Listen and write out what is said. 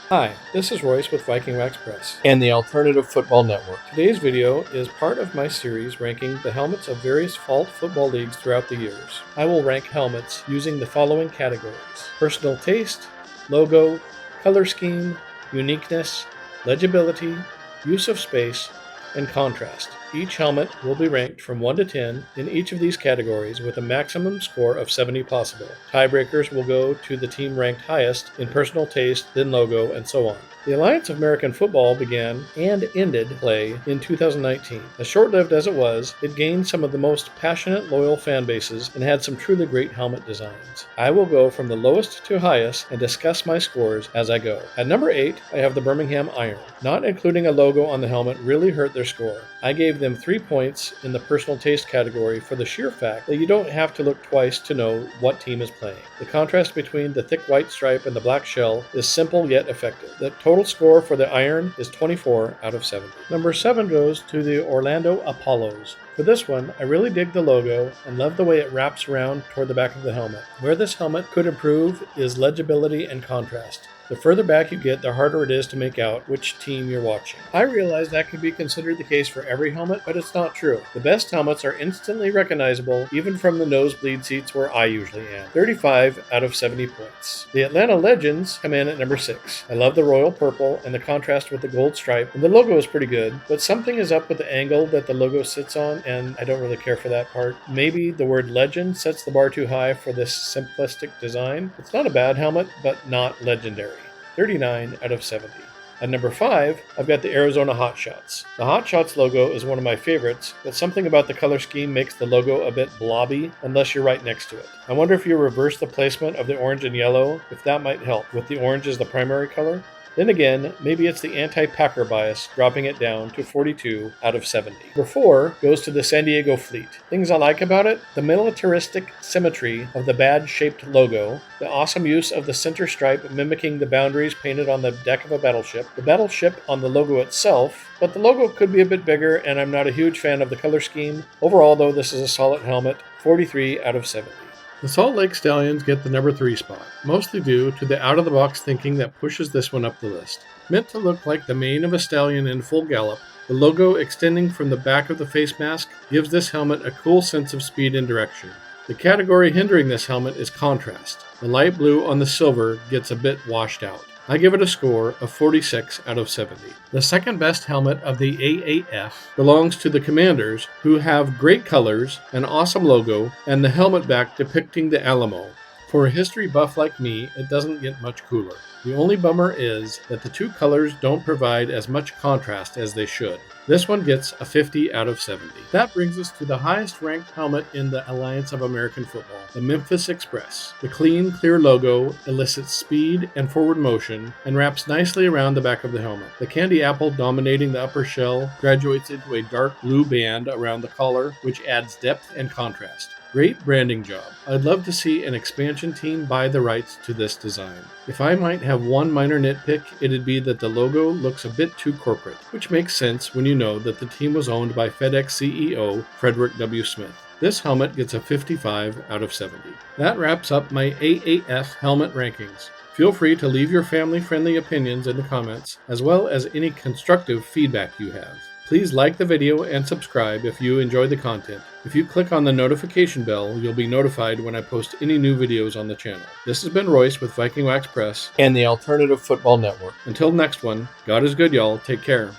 Hi, this is Royce with Viking Wax Press. and the Alternative Football Network. Today's video is part of my series ranking the helmets of various fall football leagues throughout the years. I will rank helmets using the following categories: personal taste, logo, color scheme, uniqueness, legibility, use of space, and contrast. Each helmet will be ranked from 1 to 10 in each of these categories with a maximum score of 70 possible. Tiebreakers will go to the team ranked highest in personal taste, then logo, and so on. The Alliance of American Football began and ended play in 2019. As short-lived as it was, it gained some of the most passionate, loyal fan bases and had some truly great helmet designs. I will go from the lowest to highest and discuss my scores as I go. At number 8, I have the Birmingham Iron. Not including a logo on the helmet really hurt their score. I gave them 3 points in the personal taste category for the sheer fact that you don't have to look twice to know what team is playing. The contrast between the thick white stripe and the black shell is simple yet effective. The total score for the Iron is 24 out of 70. Number 7 goes to the Orlando Apollos. For this one, I really dig the logo and love the way it wraps around toward the back of the helmet. Where this helmet could improve is legibility and contrast. The further back you get, the harder it is to make out which team you're watching. I realize that could be considered the case for every helmet, but it's not true. The best helmets are instantly recognizable, even from the nosebleed seats where I usually am. 35 out of 70 points. The Atlanta Legends come in at number 6. I love the royal purple and the contrast with the gold stripe, and the logo is pretty good, but something is up with the angle that the logo sits on, and I don't really care for that part. Maybe the word legend sets the bar too high for this simplistic design. It's not a bad helmet, but not legendary. 39 out of 70. At number 5, I've got the Arizona Hot Shots. The Hot Shots logo is one of my favorites, but something about the color scheme makes the logo a bit blobby unless you're right next to it. I wonder if you reverse the placement of the orange and yellow, if that might help, with the orange as the primary color. Then again, maybe it's the anti-Packer bias, dropping it down to 42 out of 70. Number 4 goes to the San Diego Fleet. Things I like about it: the militaristic symmetry of the badge-shaped logo, the awesome use of the center stripe mimicking the boundaries painted on the deck of a battleship, the battleship on the logo itself, but the logo could be a bit bigger, and I'm not a huge fan of the color scheme. Overall, though, this is a solid helmet, 43 out of 70. The Salt Lake Stallions get the number 3 spot, mostly due to the out-of-the-box thinking that pushes this one up the list. Meant to look like the mane of a stallion in full gallop, the logo extending from the back of the face mask gives this helmet a cool sense of speed and direction. The category hindering this helmet is contrast. The light blue on the silver gets a bit washed out. I give it a score of 46 out of 70. The second best helmet of the AAF belongs to the Commanders, who have great colors, an awesome logo, and the helmet back depicting the Alamo. For a history buff like me, it doesn't get much cooler. The only bummer is that the two colors don't provide as much contrast as they should. This one gets a 50 out of 70. That brings us to the highest ranked helmet in the Alliance of American Football, the Memphis Express. The clean, clear logo elicits speed and forward motion and wraps nicely around the back of the helmet. The candy apple dominating the upper shell graduates into a dark blue band around the collar, which adds depth and contrast. Great branding job. I'd love to see an expansion team buy the rights to this design. If I might have one minor nitpick, it'd be that the logo looks a bit too corporate, which makes sense when you know that the team was owned by FedEx CEO Frederick W. Smith. This helmet gets a 55 out of 70. That wraps up my AAF helmet rankings. Feel free to leave your family-friendly opinions in the comments, as well as any constructive feedback you have. Please like the video and subscribe if you enjoy the content. If you click on the notification bell, you'll be notified when I post any new videos on the channel. This has been Royce with Viking Wax Press and the Alternative Football Network. Until next one, God is good, y'all. Take care.